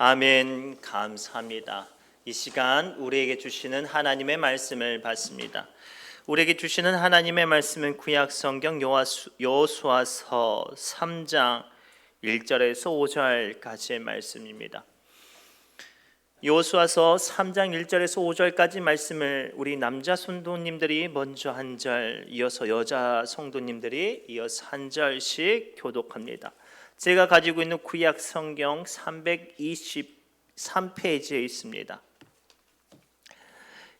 아멘. 감사합니다. 이 시간 우리에게 주시는 하나님의 말씀을 받습니다. 우리에게 주시는 하나님의 말씀은 구약 성경 여호수아서 3장 1절에서 5절까지의 말씀입니다. 여호수아서 3장 1절에서 5절까지 말씀을 우리 남자 성도님들이 먼저 한 절, 이어서 여자 성도님들이 이어서 한 절씩 교독합니다. 제가 가지고 있는 구약 성경 323페이지에 있습니다.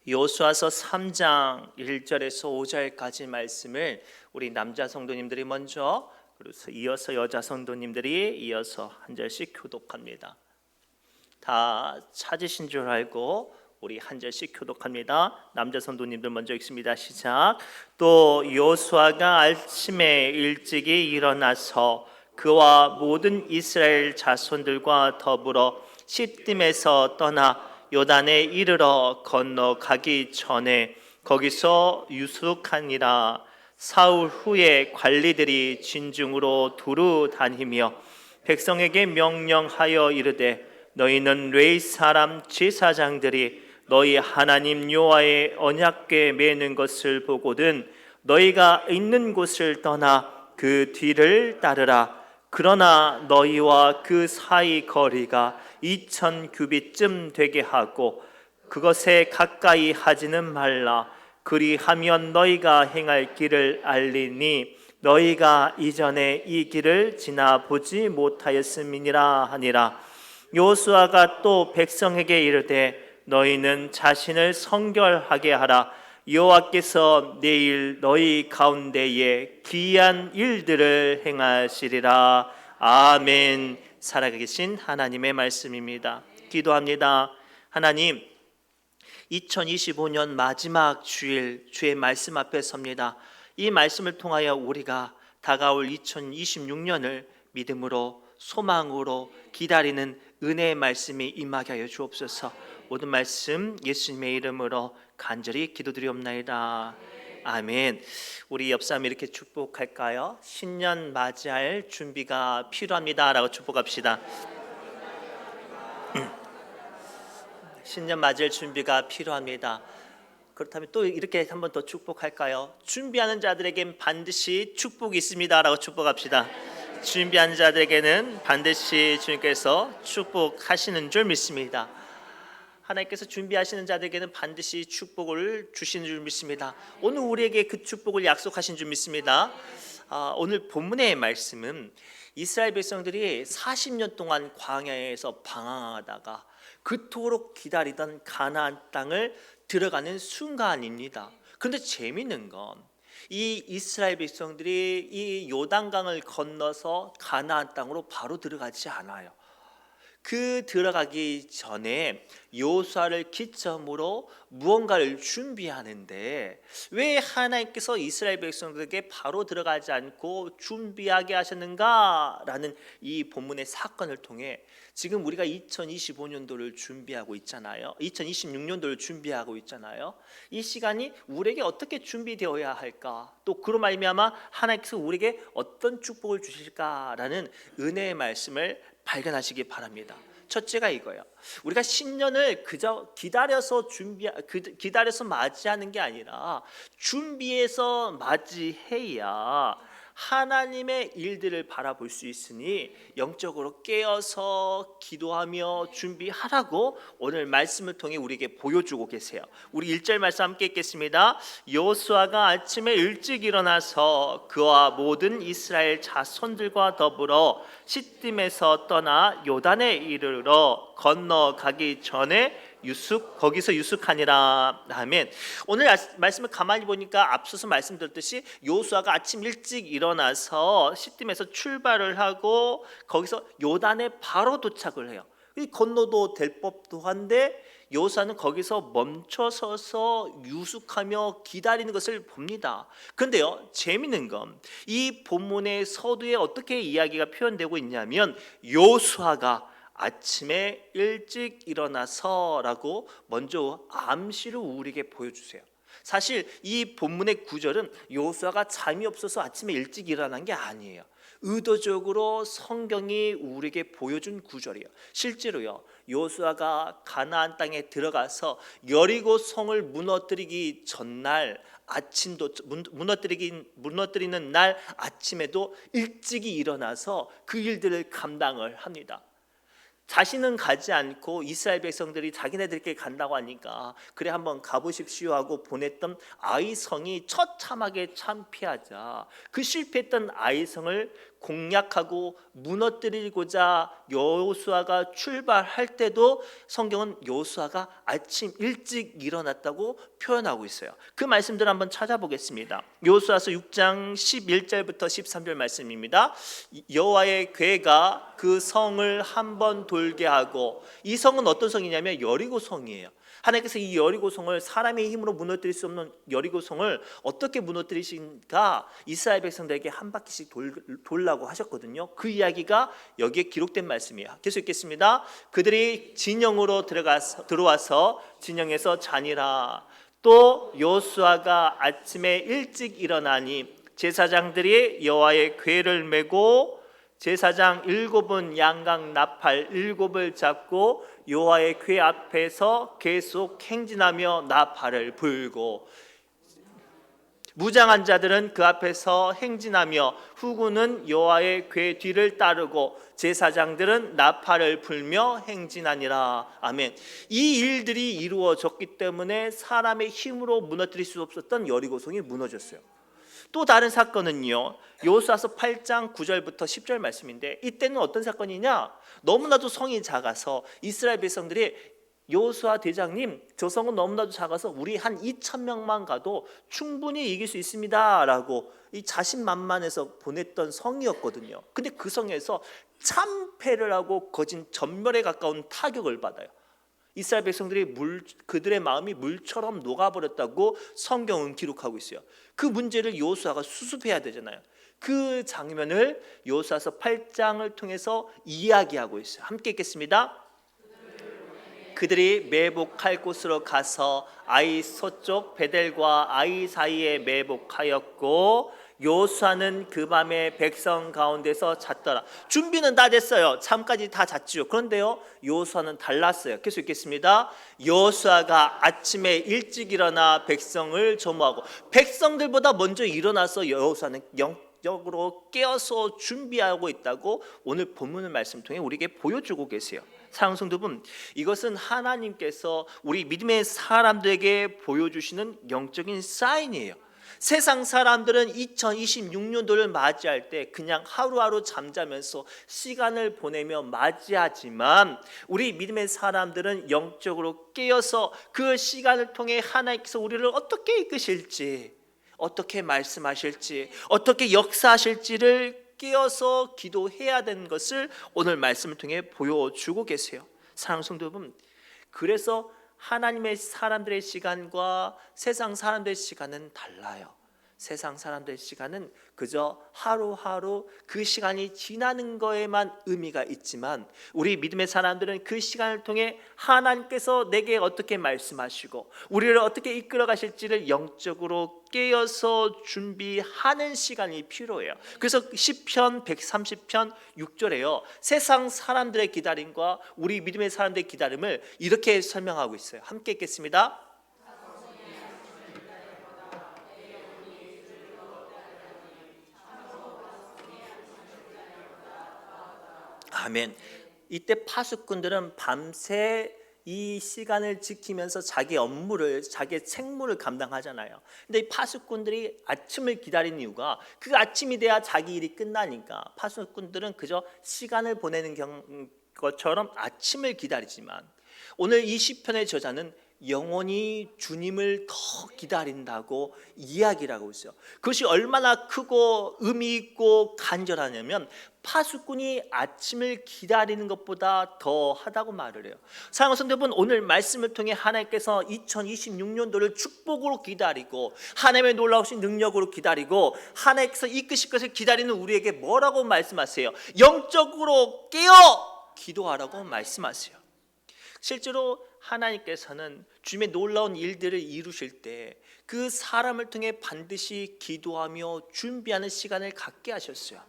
여호수아서 3장 1절에서 5절까지 말씀을 우리 남자 성도님들이 먼저, 그리고 이어서 여자 성도님들이 이어서 한 절씩 교독합니다. 다 찾으신 줄 알고 우리 한 절씩 교독합니다. 남자 성도님들 먼저 읽습니다. 시작. 또 여호수아가 아침에 일찍이 일어나서 그와 모든 이스라엘 자손들과 더불어 시딤에서 떠나 요단에 이르러 건너가기 전에 거기서 유숙하니라. 사흘 후에 관리들이 진중으로 두루 다니며 백성에게 명령하여 이르되 너희는 레위 사람 제사장들이 너희 하나님 여호와의 언약궤 매는 것을 보거든 너희가 있는 곳을 떠나 그 뒤를 따르라. 그러나 너희와 그 사이 거리가 2000규빗쯤 되게 하고 그것에 가까이 하지는 말라. 그리하면 너희가 행할 길을 알리니 너희가 이전에 이 길을 지나보지 못하였음이니라 하니라. 여호수아가 또 백성에게 이르되 너희는 자신을 성결하게 하라. 여호와께서 내일 너희 가운데에 귀한 일들을 행하시리라. 아멘. 살아계신 하나님의 말씀입니다. 기도합니다. 하나님, 2025년 마지막 주일 주의 말씀 앞에 섭니다. 이 말씀을 통하여 우리가 다가올 2026년을 믿음으로 소망으로 기다리는 은혜의 말씀이 임하게 하여 주옵소서. 모든 말씀 예수님의 이름으로 간절히 기도드리옵나이다. 아멘. 우리 옆 사람 이렇게 축복할까요? 신년 맞이할 준비가 필요합니다 라고 축복합시다. 신년 맞이할 준비가 필요합니다. 그렇다면 또 이렇게 한번 더 축복할까요? 준비하는 자들에겐 반드시 축복이 있습니다 라고 축복합시다. 준비하는 자들에게는 반드시 주님께서 축복하시는 줄 믿습니다. 하나님께서 준비하시는 자들에게는 반드시 축복을 주시는 줄 믿습니다. 오늘 우리에게 그 축복을 약속하신 줄 믿습니다. 오늘 본문의 말씀은 이스라엘 백성들이 40년 동안 광야에서 방황하다가 그토록 기다리던 가나안 땅을 들어가는 순간입니다. 그런데 재미있는 건 이 이스라엘 백성들이 이 요단강을 건너서 가나안 땅으로 바로 들어가지 않아요. 그 들어가기 전에 여호수아를 기점으로 무언가를 준비하는데 왜 하나님께서 이스라엘 백성들에게 바로 들어가지 않고 준비하게 하셨는가라는 이 본문의 사건을 통해 지금 우리가 2025년도를 준비하고 있잖아요. 2026년도를 준비하고 있잖아요. 이 시간이 우리에게 어떻게 준비되어야 할까? 또 그로 말미암아 하나님께서 우리에게 어떤 축복을 주실까라는 은혜의 말씀을 발견하시기 바랍니다. 첫째가 이거예요. 우리가 신년을 그저 기다려서 맞이하는 게 아니라 준비해서 맞이해야 하나님의 일들을 바라볼 수 있으니 영적으로 깨어서 기도하며 준비하라고 오늘 말씀을 통해 우리에게 보여주고 계세요. 우리 1절 말씀 함께 읽겠습니다. 여호수아가 아침에 일찍 일어나서 그와 모든 이스라엘 자손들과 더불어 시딤에서 떠나 요단에 이르러 건너가기 전에 거기서 유숙하니라. 아멘. 오늘 말씀을 가만히 보니까 앞서서 말씀드렸듯이 여호수아가 아침 일찍 일어나서 시딤에서 출발을 하고 거기서 요단에 바로 도착을 해요. 건너도 될 법도 한데 여호수아는 거기서 멈춰서서 유숙하며 기다리는 것을 봅니다. 그런데요, 재미있는 건 이 본문의 서두에 어떻게 이야기가 표현되고 있냐면 여호수아가 아침에 일찍 일어나서라고 먼저 암시를 우리에게 보여주세요. 사실 이 본문의 구절은 여호수아가 잠이 없어서 아침에 일찍 일어난 게 아니에요. 의도적으로 성경이 우리에게 보여준 구절이에요. 실제로요, 여호수아가 가나안 땅에 들어가서 여리고 성을 무너뜨리기 전날 아침도 무너뜨리는 날 아침에도 일찍이 일어나서 그 일들을 감당을 합니다. 자신은 가지 않고 이스라엘 백성들이 자기네들끼리 간다고 하니까 그래 한번 가보십시오 하고 보냈던 아이성이 처참하게 참패하자 그 실패했던 아이성을 공략하고 무너뜨리고자 여호수아가 출발할 때도 성경은 여호수아가 아침 일찍 일어났다고 표현하고 있어요. 그 말씀들을 한번 찾아보겠습니다. 여호수아서 6장 11절부터 13절 말씀입니다. 여호와의 궤가 그 성을 한번 돌게 하고, 이 성은 어떤 성이냐면 여리고 성이에요. 하나님께서 이 여리고 성을, 사람의 힘으로 무너뜨릴 수 없는 여리고 성을 어떻게 무너뜨리신가, 이스라엘 백성들에게 한 바퀴씩 돌라고 하셨거든요. 그 이야기가 여기에 기록된 말씀이에요. 계속 읽겠습니다. 그들이 진영으로 들어와서 진영에서 자니라. 또 여호수아가 아침에 일찍 일어나니 제사장들이 여호와의 궤를 메고 제사장 7은 양각 나팔 7을 잡고 여호와의 궤 앞에서 계속 행진하며 나팔을 불고, 무장한 자들은 그 앞에서 행진하며 후군은 여호와의 궤 뒤를 따르고 제사장들은 나팔을 불며 행진하니라. 아멘. 이 일들이 이루어졌기 때문에 사람의 힘으로 무너뜨릴 수 없었던 여리고성이 무너졌어요. 또 다른 사건은요, 여호수아서 8장 9절부터 10절 말씀인데, 이때는 어떤 사건이냐, 너무나도 성이 작아서 이스라엘 백성들이 여호수아 대장님, 저 성은 너무나도 작아서 우리 한 2,000명만 가도 충분히 이길 수 있습니다 라고 이 자신만만해서 보냈던 성이었거든요. 근데 그 성에서 참패를 하고 거진 전멸에 가까운 타격을 받아요. 이스라엘 백성들이 그들의 마음이 물처럼 녹아버렸다고 성경은 기록하고 있어요. 그 문제를 여호수아가 수습해야 되잖아요. 그 장면을 여호수아서 8장을 통해서 이야기하고 있어요. 함께 읽겠습니다. 그들이 매복할 곳으로 가서 아이 서쪽 베델과 아이 사이에 매복하였고 여호수아는 그 밤에 백성 가운데서 잤더라. 준비는 다 됐어요. 잠까지 다 잤죠. 그런데요, 여호수아는 달랐어요. 계속 읽겠습니다. 여호수아가 아침에 일찍 일어나 백성을 조모하고, 백성들보다 먼저 일어나서 여호수아는 영적으로 깨어서 준비하고 있다고 오늘 본문의 말씀 통해 우리에게 보여주고 계세요. 사랑하는 성도분, 이것은 하나님께서 우리 믿음의 사람들에게 보여주시는 영적인 사인이에요. 세상 사람들은 2026년도를 맞이할 때 그냥 하루하루 잠자면서 시간을 보내며 맞이하지만, 우리 믿음의 사람들은 영적으로 깨어서 그 시간을 통해 하나님께서 우리를 어떻게 이끄실지, 어떻게 말씀하실지, 어떻게 역사하실지를 깨어서 기도해야 되는 것을 오늘 말씀을 통해 보여주고 계세요. 사랑하는 성도분, 그래서 하나님의 사람들의 시간과 세상 사람들의 시간은 달라요. 세상 사람들의 시간은 그저 하루하루 그 시간이 지나는 거에만 의미가 있지만, 우리 믿음의 사람들은 그 시간을 통해 하나님께서 내게 어떻게 말씀하시고 우리를 어떻게 이끌어 가실지를 영적으로 깨어서 준비하는 시간이 필요해요. 그래서 시편 130편 6절에요, 세상 사람들의 기다림과 우리 믿음의 사람들의 기다림을 이렇게 설명하고 있어요. 함께 읽겠습니다. 아멘. 이때 파수꾼들은 밤새 이 시간을 지키면서 자기 업무를, 자기 책무를 감당하잖아요. 근데 이 파수꾼들이 아침을 기다리는 이유가, 그 아침이 돼야 자기 일이 끝나니까 파수꾼들은 그저 시간을 보내는 것처럼 아침을 기다리지만, 오늘 이 시편의 저자는 영원히 주님을 더 기다린다고 이야기를 하고 있어요. 그것이 얼마나 크고 의미 있고 간절하냐면, 파수꾼이 아침을 기다리는 것보다 더 하다고 말을 해요. 사랑하는 성도분, 오늘 말씀을 통해 하나님께서 2026년도를 축복으로 기다리고 하나님의 놀라우신 능력으로 기다리고 하나님께서 이끄실 것을 기다리는 우리에게 뭐라고 말씀하세요? 영적으로 깨어 기도하라고 말씀하세요. 실제로 하나님께서는 주님의 놀라운 일들을 이루실 때 그 사람을 통해 반드시 기도하며 준비하는 시간을 갖게 하셨어요.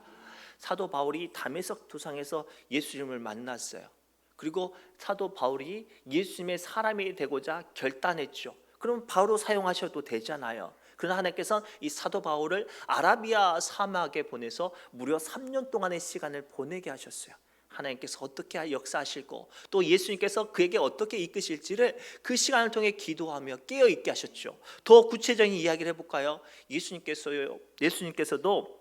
사도 바울이 다메섹 도상에서 예수님을 만났어요. 그리고 사도 바울이 예수님의 사람이 되고자 결단했죠. 그럼 바울로 사용하셔도 되잖아요. 그러나 하나님께서 이 사도 바울을 아라비아 사막에 보내서 무려 3년 동안의 시간을 보내게 하셨어요. 하나님께서 어떻게 역사하실고 또 예수님께서 그에게 어떻게 이끄실지를 그 시간을 통해 기도하며 깨어있게 하셨죠. 더 구체적인 이야기를 해볼까요? 예수님께서도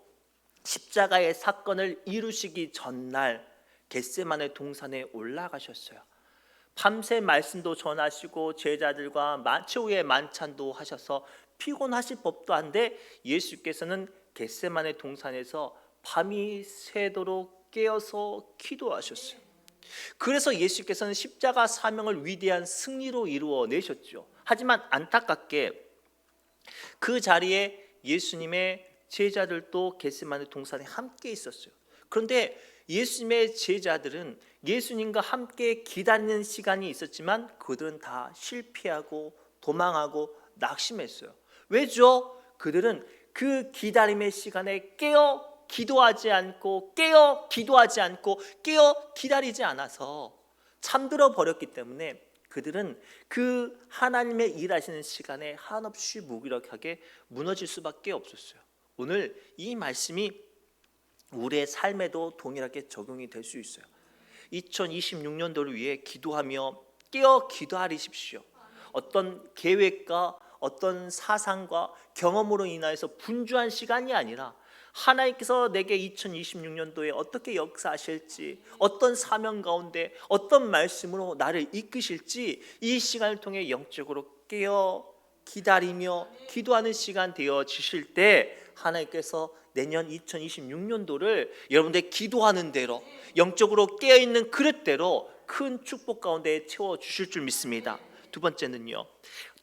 십자가의 사건을 이루시기 전날 겟세마네 동산에 올라가셨어요. 밤새 말씀도 전하시고 제자들과 최후의 만찬도 하셔서 피곤하실 법도 한데 예수께서는 겟세마네 동산에서 밤이 새도록 깨어서 기도하셨어요. 그래서 예수께서는 십자가 사명을 위대한 승리로 이루어내셨죠. 하지만 안타깝게 그 자리에 예수님의 제자들도 겟세마네 동산에 함께 있었어요. 그런데 예수님의 제자들은 예수님과 함께 기다리는 시간이 있었지만 그들은 다 실패하고 도망하고 낙심했어요. 왜죠? 그들은 그 기다림의 시간에 깨어 기도하지 않고 깨어 기다리지 않아서 잠들어 버렸기 때문에 그들은 그 하나님의 일하시는 시간에 한없이 무기력하게 무너질 수밖에 없었어요. 오늘 이 말씀이 우리의 삶에도 동일하게 적용이 될 수 있어요. 2026년도를 위해 기도하며 깨어 기도하십시오. 어떤 계획과 어떤 사상과 경험으로 인하여서 분주한 시간이 아니라 하나님께서 내게 2026년도에 어떻게 역사하실지, 어떤 사명 가운데 어떤 말씀으로 나를 이끄실지 이 시간을 통해 영적으로 깨어 기다리며 기도하는 시간 되어지실 때 하나님께서 내년 2026년도를 여러분들 기도하는 대로 영적으로 깨어있는 그릇대로 큰 축복 가운데 채워주실 줄 믿습니다. 두 번째는요,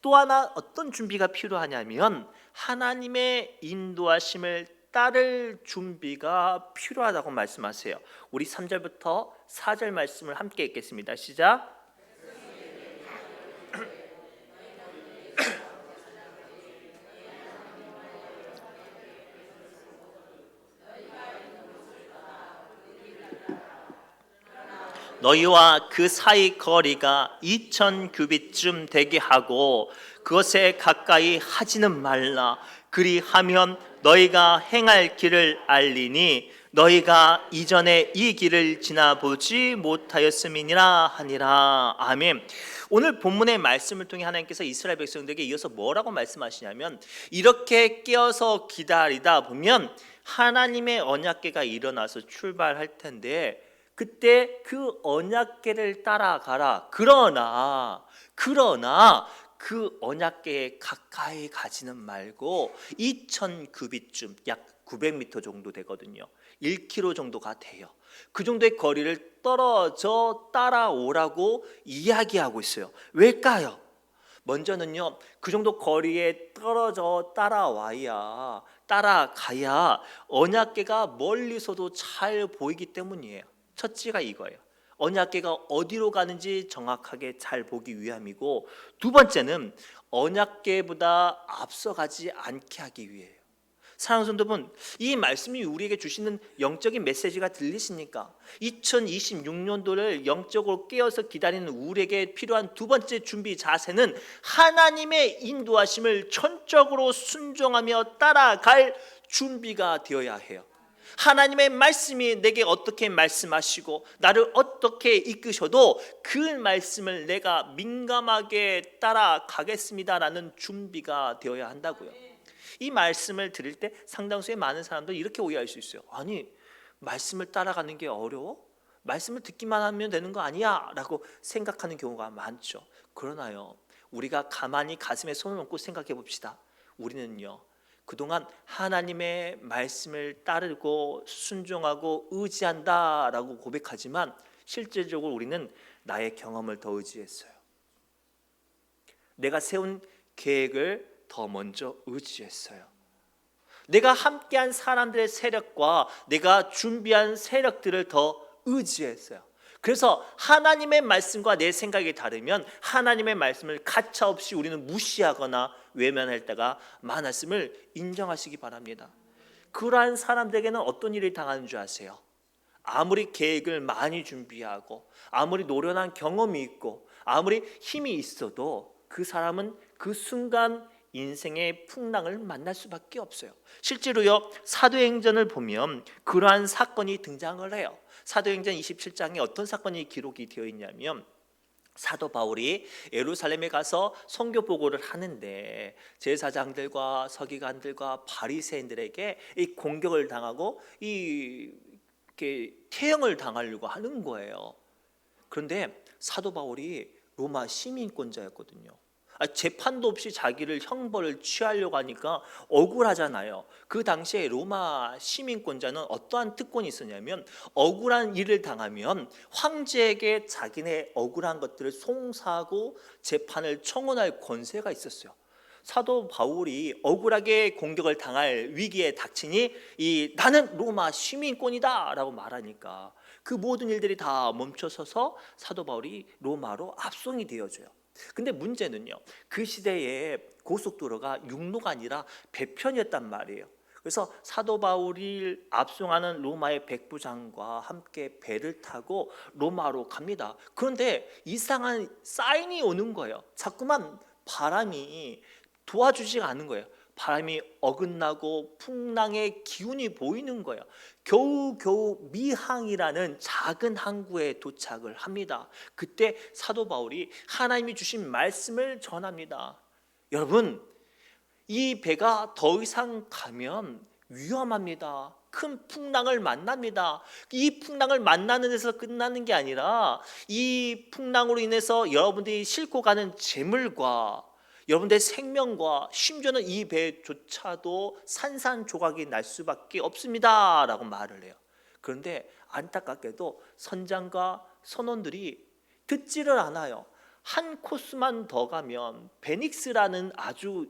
또 하나 어떤 준비가 필요하냐면 하나님의 인도하심을 따를 준비가 필요하다고 말씀하세요. 우리 3절부터 4절 말씀을 함께 읽겠습니다. 시작. 너희와 그 사이 거리가 2000 규빗쯤 되게 하고 그것에 가까이 하지는 말라. 그리하면 너희가 행할 길을 알리니 너희가 이전에 이 길을 지나보지 못하였음이니라 하니라. 아멘. 오늘 본문의 말씀을 통해 하나님께서 이스라엘 백성들에게 이어서 뭐라고 말씀하시냐면 이렇게 깨어서 기다리다 보면 하나님의 언약궤가 일어나서 출발할 텐데 그때 그 언약궤를 따라가라. 그러나 그 언약궤에 가까이 가지는 말고 2000 규빗쯤 약 900m 정도 되거든요. 1km 정도가 돼요. 그 정도의 거리를 떨어져 따라오라고 이야기하고 있어요. 왜일까요? 먼저는요, 그 정도 거리에 떨어져 따라가야 언약궤가 멀리서도 잘 보이기 때문이에요. 첫째가 이거예요. 언약궤가 어디로 가는지 정확하게 잘 보기 위함이고, 두 번째는 언약궤보다 앞서가지 않게 하기 위해요. 사랑하는 성도분, 이 말씀이 우리에게 주시는 영적인 메시지가 들리십니까? 2026년도를 영적으로 깨어서 기다리는 우리에게 필요한 두 번째 준비 자세는 하나님의 인도하심을 전적으로 순종하며 따라갈 준비가 되어야 해요. 하나님의 말씀이 내게 어떻게 말씀하시고 나를 어떻게 이끄셔도 그 말씀을 내가 민감하게 따라가겠습니다라는 준비가 되어야 한다고요. 이 말씀을 들을 때 상당수의 많은 사람들이 이렇게 오해할 수 있어요. 아니, 말씀을 따라가는 게 어려워? 말씀을 듣기만 하면 되는 거 아니야? 라고 생각하는 경우가 많죠. 그러나요, 우리가 가만히 가슴에 손을 얹고 생각해 봅시다. 우리는요, 그동안 하나님의 말씀을 따르고 순종하고 의지한다라고 고백하지만 실질적으로 우리는 나의 경험을 더 의지했어요. 내가 세운 계획을 더 먼저 의지했어요. 내가 함께한 사람들의 세력과 내가 준비한 세력들을 더 의지했어요. 그래서 하나님의 말씀과 내 생각이 다르면 하나님의 말씀을 가차없이 우리는 무시하거나 외면할 때가 많았음을 인정하시기 바랍니다. 그러한 사람들에게는 어떤 일이 당하는 줄 아세요? 아무리 계획을 많이 준비하고 아무리 노련한 경험이 있고 아무리 힘이 있어도 그 사람은 그 순간 인생의 풍랑을 만날 수밖에 없어요. 실제로요, 사도행전을 보면 그러한 사건이 등장을 해요. 사도행전 27장에 어떤 사건이 기록이 되어 있냐면, 사도 바울이 예루살렘에 가서 선교 보고를 하는데 제사장들과 서기관들과 바리새인들에게 이 공격을 당하고 이렇게 태형을 당하려고 하는 거예요. 그런데 사도 바울이 로마 시민권자였거든요. 재판도 없이 자기를 형벌을 취하려고 하니까 억울하잖아요. 그 당시에 로마 시민권자는 어떠한 특권이 있었냐면, 억울한 일을 당하면 황제에게 자기네 억울한 것들을 송사하고 재판을 청원할 권세가 있었어요. 사도 바울이 억울하게 공격을 당할 위기에 닥치니 나는 로마 시민권이다 라고 말하니까 그 모든 일들이 다 멈춰서서 사도 바울이 로마로 압송이 되어져요. 근데 문제는요, 그 시대에 고속도로가 육로가 아니라 배편이었단 말이에요. 그래서 사도 바울이 압송하는 로마의 백부장과 함께 배를 타고 로마로 갑니다. 그런데 이상한 사인이 오는 거예요. 자꾸만 바람이 도와주지가 않는 거예요. 바람이 어긋나고 풍랑의 기운이 보이는 거예요. 겨우겨우 미항이라는 작은 항구에 도착을 합니다. 그때 사도 바울이 하나님이 주신 말씀을 전합니다. 여러분, 이 배가 더 이상 가면 위험합니다. 큰 풍랑을 만납니다. 이 풍랑을 만나는 데서 끝나는 게 아니라 이 풍랑으로 인해서 여러분들이 싣고 가는 재물과 여러분들의 생명과 심지어는 이 배조차도 산산조각이 날 수밖에 없습니다 라고 말을 해요. 그런데 안타깝게도 선장과 선원들이 듣지를 않아요. 한 코스만 더 가면 베닉스라는 아주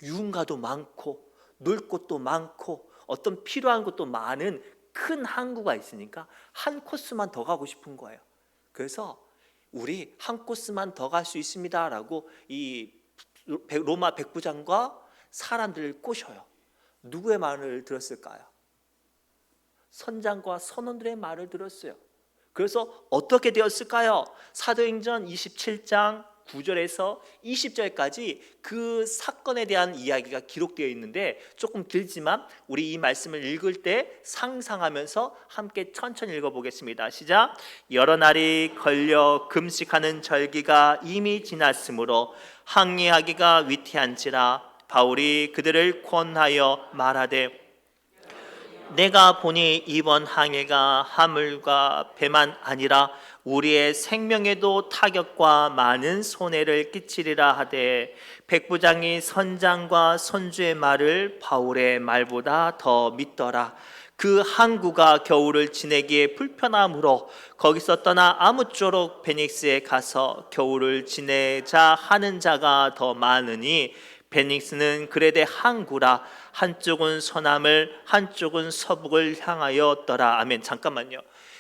유흥가도 많고 놀 곳도 많고 어떤 필요한 것도 많은 큰 항구가 있으니까 한 코스만 더 가고 싶은 거예요. 그래서 우리 한 코스만 더 갈 수 있습니다 라고 이 로마 백부장과 사람들을 꼬셔요. 누구의 말을 들었을까요? 선장과 선원들의 말을 들었어요. 그래서 어떻게 되었을까요? 사도행전 27장 9절에서 20절까지 그 사건에 대한 이야기가 기록되어 있는데 조금 길지만 우리 이 말씀을 읽을 때 상상하면서 함께 천천히 읽어보겠습니다. 시작. 여러 날이 걸려 금식하는 절기가 이미 지났으므로 항의하기가 위태한지라 바울이 그들을 권하여 말하되 내가 보니 이번 항해가 하물과 배만 아니라 우리의 생명에도 타격과 많은 손해를 끼치리라 하되 백부장이 선장과 선주의 말을 바울의 말보다 더 믿더라. 그 항구가 겨울을 지내기에 불편하므로 거기서 떠나 아무쪼록 베닉스에 가서 겨울을 지내자 하는 자가 더 많으니 베닉스는 그레데 항구라. 한쪽은 서남을 한쪽은 서북을 향하였더라. 아멘. 잠깐만요.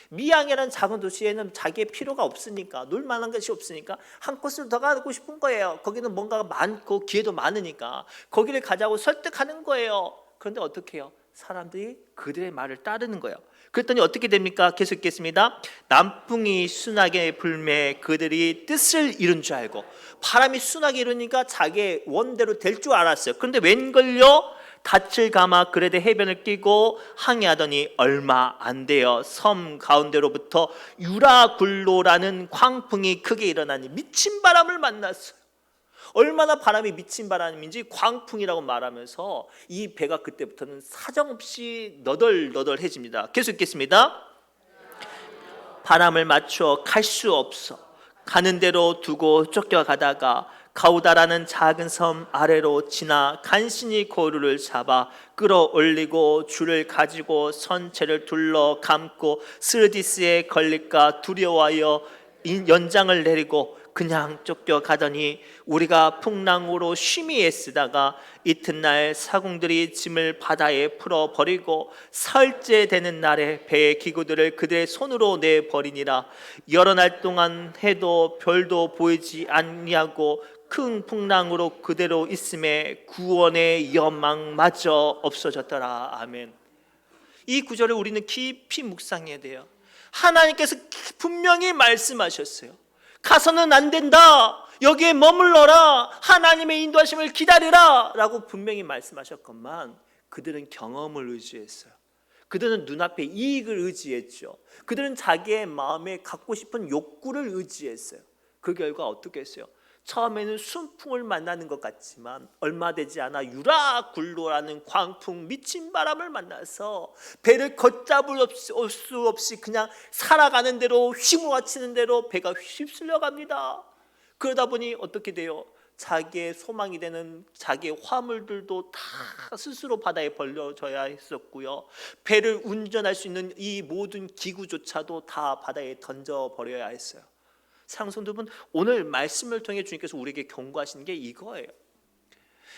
미양이라는 작은 도시에는 자기의 필요가 없으니까, 놀 만한 것이 없으니까 한 곳을 더 가고 싶은 거예요. 거기는 뭔가가 많고 기회도 많으니까 거기를 가자고 설득하는 거예요. 그런데 어떻게 해요? 사람들이 그들의 말을 따르는 거예요. 그랬더니 어떻게 됩니까? 계속 읽겠습니다. 남풍이 순하게 불매 그들이 뜻을 이룬 줄 알고, 바람이 순하게 이루니까 자기의 원대로 될 줄 알았어요. 그런데 웬걸요? 닻을 감아 그레데 해변을 끼고 항해하더니 얼마 안 되어 섬 가운데로부터 유라굴로라는 광풍이 크게 일어나니 미친 바람을 만났어요. 얼마나 바람이 미친 바람인지 광풍이라고 말하면서 이 배가 그때부터는 사정없이 너덜너덜해집니다. 계속 읽겠습니다. 바람을 맞춰 갈 수 없어 가는 대로 두고 쫓겨가다가 가우다라는 작은 섬 아래로 지나 간신히 고루를 잡아 끌어올리고 줄을 가지고 선체를 둘러 감고 스르디스에 걸릴까 두려워하여 연장을 내리고 그냥 쫓겨가더니 우리가 풍랑으로 쉼이 애쓰다가 이튿날 사공들이 짐을 바다에 풀어버리고 사흘째 되는 날에 배의 기구들을 그들의 손으로 내버리니라. 여러 날 동안 해도 별도 보이지 아니하고 큰 풍랑으로 그대로 있음에 구원의 여망마저 없어졌더라. 아멘. 이 구절을 우리는 깊이 묵상해야 돼요. 하나님께서 분명히 말씀하셨어요. 가서는 안 된다. 여기에 머물러라. 하나님의 인도하심을 기다리라 라고 분명히 말씀하셨건만 그들은 경험을 의지했어요. 그들은 눈앞의 이익을 의지했죠. 그들은 자기의 마음에 갖고 싶은 욕구를 의지했어요. 그 결과 어떻게 했어요? 처음에는 순풍을 만나는 것 같지만 얼마 되지 않아 유라굴로라는 광풍 미친 바람을 만나서 배를 걷잡을 수 없이 그냥 살아가는 대로 휘몰아치는 대로 배가 휩쓸려 갑니다. 그러다 보니 어떻게 돼요? 자기의 소망이 되는 자기의 화물들도 다 스스로 바다에 벌려져야 했었고요. 배를 운전할 수 있는 이 모든 기구조차도 다 바다에 던져버려야 했어요. 사랑하는 성도 여러분, 오늘 말씀을 통해 주님께서 우리에게 경고하시는 게 이거예요.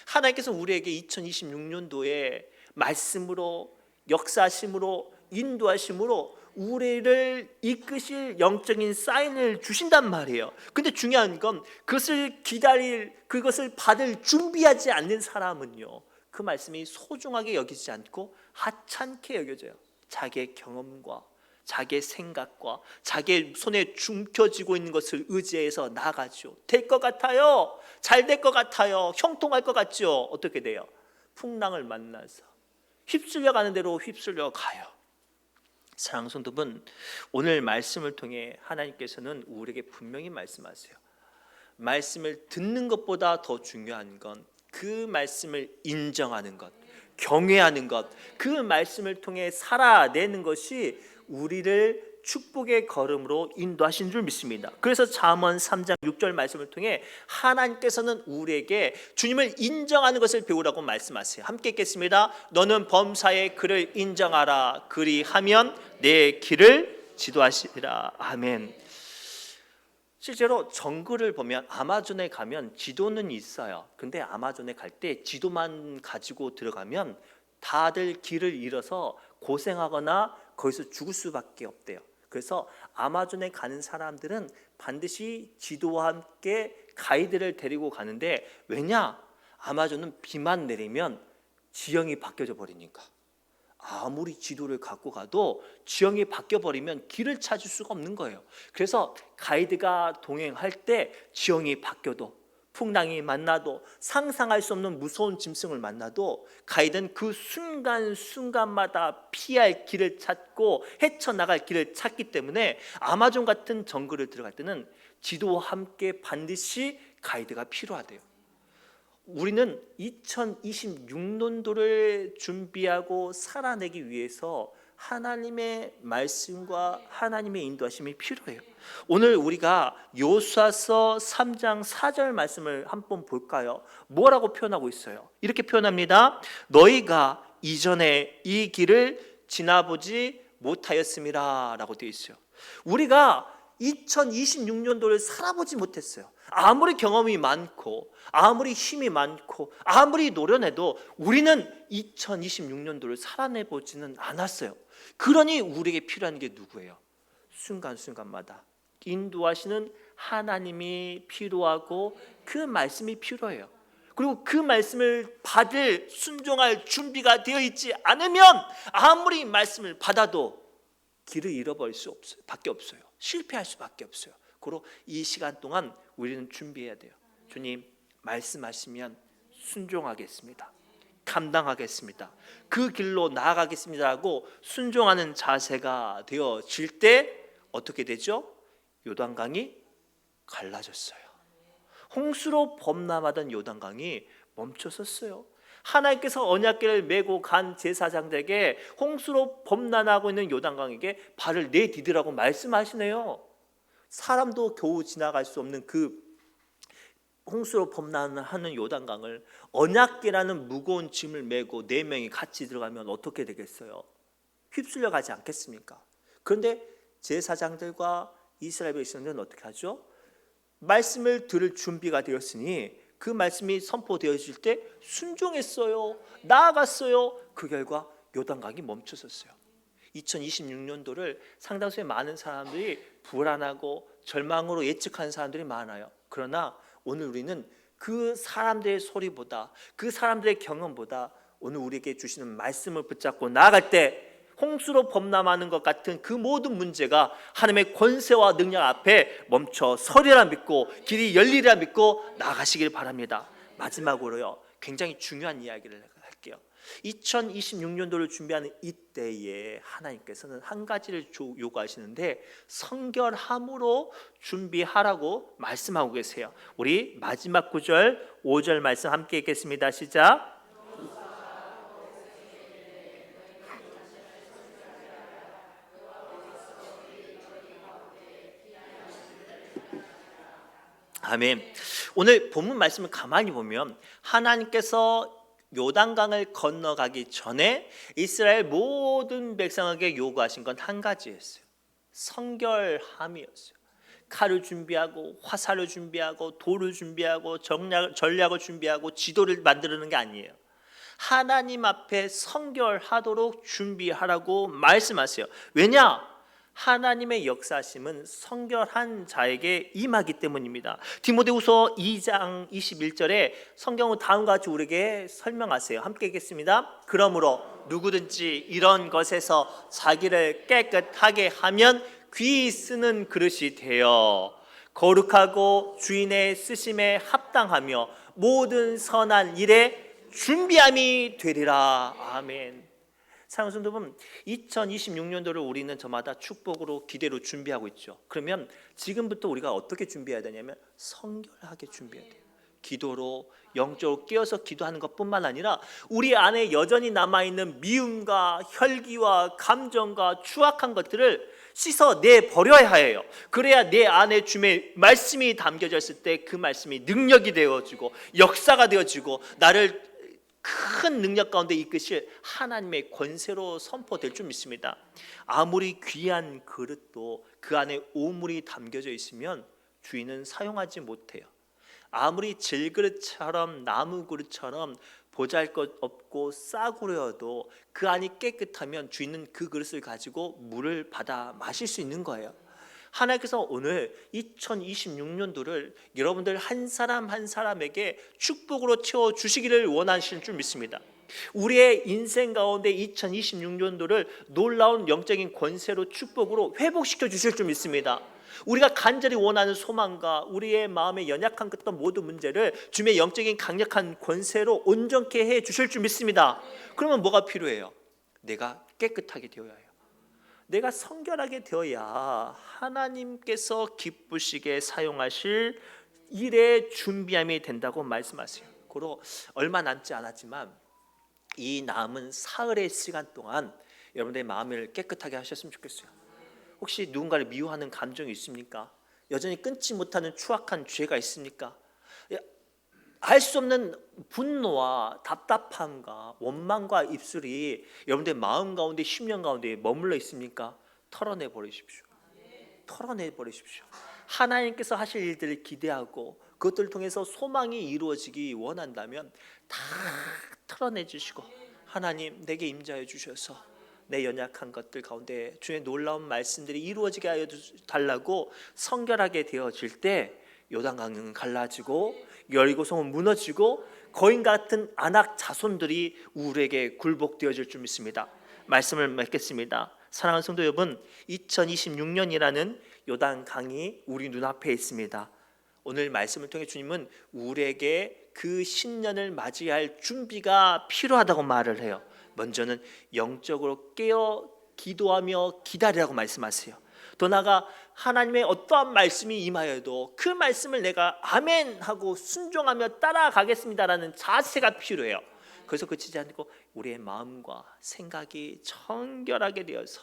하나님께서 우리에게 2026년도에 말씀으로 역사하심으로 인도하심으로 우리를 이끄실 영적인 사인을 주신단 말이에요. 근데 중요한 건 그것을 그것을 받을 준비하지 않는 사람은요, 그 말씀이 소중하게 여기지 않고 하찮게 여겨져요. 자기의 경험과 자기의 생각과 자기의 손에 움켜쥐고 있는 것을 의지해서 나가죠. 될 것 같아요. 잘 될 것 같아요. 형통할 것 같죠. 어떻게 돼요? 풍랑을 만나서 휩쓸려 가는 대로 휩쓸려 가요. 사랑하는 성도분, 오늘 말씀을 통해 하나님께서는 우리에게 분명히 말씀하세요. 말씀을 듣는 것보다 더 중요한 건 그 말씀을 인정하는 것, 경외하는 것, 그 말씀을 통해 살아내는 것이 우리를 축복의 걸음으로 인도하신 줄 믿습니다. 그래서 잠언 3장 6절 말씀을 통해 하나님께서는 우리에게 주님을 인정하는 것을 배우라고 말씀하세요. 함께 읽겠습니다. 너는 범사의 그를 인정하라. 그리하면 내 길을 지도하시리라. 아멘. 실제로 정글을 보면 아마존에 가면 지도는 있어요. 근데 아마존에 갈 때 지도만 가지고 들어가면 다들 길을 잃어서 고생하거나 거기서 죽을 수밖에 없대요. 그래서 아마존에 가는 사람들은 반드시 지도와 함께 가이드를 데리고 가는데, 왜냐? 아마존은 비만 내리면 지형이 바뀌어져 버리니까. 아무리 지도를 갖고 가도 지형이 바뀌어 버리면 길을 찾을 수가 없는 거예요. 그래서 가이드가 동행할 때 지형이 바뀌어도, 풍랑이 만나도, 상상할 수 없는 무서운 짐승을 만나도 가이드는 그 순간순간마다 피할 길을 찾고 헤쳐나갈 길을 찾기 때문에 아마존 같은 정글을 들어갈 때는 지도와 함께 반드시 가이드가 필요하대요. 우리는 2026년도를 준비하고 살아내기 위해서 하나님의 말씀과 하나님의 인도하심이 필요해요. 오늘 우리가 여호수아서 3장 4절 말씀을 한번 볼까요? 뭐라고 표현하고 있어요? 이렇게 표현합니다. 너희가 이전에 이 길을 지나보지 못하였음이라 라고 되어 있어요. 우리가 2026년도를 살아보지 못했어요. 아무리 경험이 많고 아무리 힘이 많고 아무리 노련해도 우리는 2026년도를 살아내보지는 않았어요. 그러니 우리에게 필요한 게 누구예요? 순간순간마다 인도하시는 하나님이 필요하고 그 말씀이 필요해요. 그리고 그 말씀을 받을 순종할 준비가 되어 있지 않으면 아무리 말씀을 받아도 길을 잃어버릴 수밖에 없어요. 실패할 수밖에 없어요. 그리고 이 시간 동안 우리는 준비해야 돼요. 주님 말씀하시면 순종하겠습니다. 감당하겠습니다. 그 길로 나아가겠습니다 하고 순종하는 자세가 되어질 때 어떻게 되죠? 요단강이 갈라졌어요. 홍수로 범람하던 요단강이 멈춰섰어요. 하나님께서 언약궤를 메고 간 제사장들에게 홍수로 범람하고 있는 요단강에게 발을 내디디라고 말씀하시네요. 사람도 겨우 지나갈 수 없는 그 홍수로 범람하는 요단강을 언약궤라는 무거운 짐을 메고 4명이 같이 들어가면 어떻게 되겠어요? 휩쓸려 가지 않겠습니까? 그런데 제사장들과 이스라엘 백성들은 어떻게 하죠? 말씀을 들을 준비가 되었으니 그 말씀이 선포되어질 때 순종했어요. 나아갔어요. 그 결과 요단강이 멈춰섰어요. 2026년도를 상당수의 많은 사람들이 불안하고 절망으로 예측하는 사람들이 많아요. 그러나 오늘 우리는 그 사람들의 소리보다, 그 사람들의 경험보다 오늘 우리에게 주시는 말씀을 붙잡고 나아갈 때 홍수로 범람하는 것 같은 그 모든 문제가 하나님의 권세와 능력 앞에 멈춰 서리라 믿고 길이 열리리라 믿고 나아가시길 바랍니다. 마지막으로요, 굉장히 중요한 이야기를 할게요. 2026년도를 준비하는 이때에 하나님께서는 한 가지를 요구하시는데 성결함으로 준비하라고 말씀하고 계세요. 우리 마지막 구절 5절 말씀 함께 읽겠습니다. 시작. 아멘. 오늘 본문 말씀을 가만히 보면 하나님께서 요단강을 건너가기 전에 이스라엘 모든 백성에게 요구하신 건 한 가지였어요. 성결함이었어요. 칼을 준비하고 화살을 준비하고 돌을 준비하고 전략을 준비하고 지도를 만드는 게 아니에요. 하나님 앞에 성결하도록 준비하라고 말씀하세요. 왜냐? 하나님의 역사심은 성결한 자에게 임하기 때문입니다. 디모데후서 2장 21절에 성경은 다음과 같이 우리에게 설명하세요. 함께 읽겠습니다. 그러므로 누구든지 이런 것에서 자기를 깨끗하게 하면 귀 쓰는 그릇이 되어 거룩하고 주인의 쓰심에 합당하며 모든 선한 일에 준비함이 되리라. 아멘. 사랑하는 성도 여러분, 2026년도를 우리는 저마다 축복으로 기대로 준비하고 있죠. 그러면 지금부터 우리가 어떻게 준비해야 되냐면 성결하게 준비해야 돼요. 기도로 영적으로 깨어서 기도하는 것뿐만 아니라 우리 안에 여전히 남아있는 미움과 혈기와 감정과 추악한 것들을 씻어내버려야 해요. 그래야 내 안에 주님의 말씀이 담겨져 있을 때 그 말씀이 능력이 되어지고 역사가 되어지고 나를 큰 능력 가운데 이끄실 하나님의 권세로 선포될 줄 믿습니다. 아무리 귀한 그릇도 그 안에 오물이 담겨져 있으면 주인은 사용하지 못해요. 아무리 질그릇처럼 나무 그릇처럼 보잘것없고 싸구려도 그 안이 깨끗하면 주인은 그 그릇을 가지고 물을 받아 마실 수 있는 거예요. 하나님께서 오늘 2026년도를 여러분들 한 사람 한 사람에게 축복으로 채워주시기를 원하시는 줄 믿습니다. 우리의 인생 가운데 2026년도를 놀라운 영적인 권세로 축복으로 회복시켜 주실 줄 믿습니다. 우리가 간절히 원하는 소망과 우리의 마음에 연약한 어떤 모든 문제를 주님의 영적인 강력한 권세로 온전케 해 주실 줄 믿습니다. 그러면 뭐가 필요해요? 내가 깨끗하게 되어야 해요. 내가 성결하게 되어야 하나님께서 기쁘시게 사용하실 일의 준비함이 된다고 말씀하세요. 고로 얼마 남지 않았지만 이 남은 사흘의 시간 동안 여러분들의 마음을 깨끗하게 하셨으면 좋겠어요. 혹시 누군가를 미워하는 감정이 있습니까? 여전히 끊지 못하는 추악한 죄가 있습니까? 알 수 없는 분노와 답답함과 원망과 입술이 여러분들의 마음 가운데 심령 가운데 머물러 있습니까? 털어내 버리십시오. 털어내 버리십시오. 하나님께서 하실 일들을 기대하고 그것들을 통해서 소망이 이루어지기 원한다면 다 털어내 주시고 하나님 내게 임자해 주셔서 내 연약한 것들 가운데 주의 놀라운 말씀들이 이루어지게 하여 달라고 성결하게 되어질 때 요단강은 갈라지고 여리고성은 무너지고 거인 같은 안악 자손들이 우리에게 굴복되어질 줄 믿습니다. 말씀을 맺겠습니다. 사랑하는 성도 여러분, 2026년이라는 요단강이 우리 눈앞에 있습니다. 오늘 말씀을 통해 주님은 우리에게 그 신년을 맞이할 준비가 필요하다고 말을 해요. 먼저는 영적으로 깨어 기도하며 기다리라고 말씀하세요. 더 나아가 하나님의 어떠한 말씀이 임하여도 그 말씀을 내가 아멘 하고 순종하며 따라가겠습니다라는 자세가 필요해요. 그래서 그치지 않고 우리의 마음과 생각이 청결하게 되어서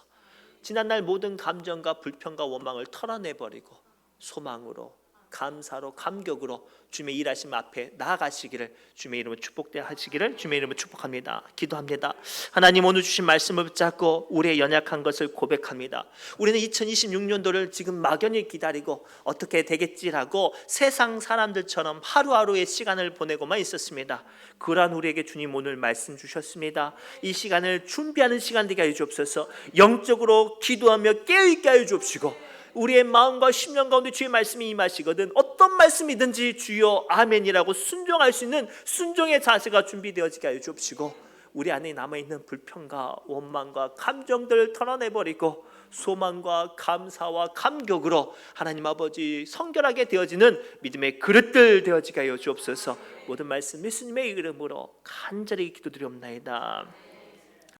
지난날 모든 감정과 불평과 원망을 털어내버리고 소망으로 감사로 감격으로 주님의 일하심 앞에 나아가시기를 주님의 이름으로 축복하시기를 주님의 이름으로 축복합니다. 기도합니다. 하나님, 오늘 주신 말씀을 붙잡고 우리의 연약한 것을 고백합니다. 우리는 2026년도를 지금 막연히 기다리고 어떻게 되겠지라고 세상 사람들처럼 하루하루의 시간을 보내고만 있었습니다. 그러한 우리에게 주님 오늘 말씀 주셨습니다. 이 시간을 준비하는 시간 되게 하여 주옵소서. 영적으로 기도하며 깨어있게 하여 주옵시고, 우리의 마음과 심령 가운데 주의 말씀이 임하시거든 어떤 말씀이든지 주여 아멘이라고 순종할 수 있는 순종의 자세가 준비되어지게 하여 주옵시고, 우리 안에 남아있는 불평과 원망과 감정들을 털어내버리고 소망과 감사와 감격으로 하나님 아버지 성결하게 되어지는 믿음의 그릇들 되어지게 하여 주옵소서. 모든 말씀 예수님의 이름으로 간절히 기도드리옵나이다.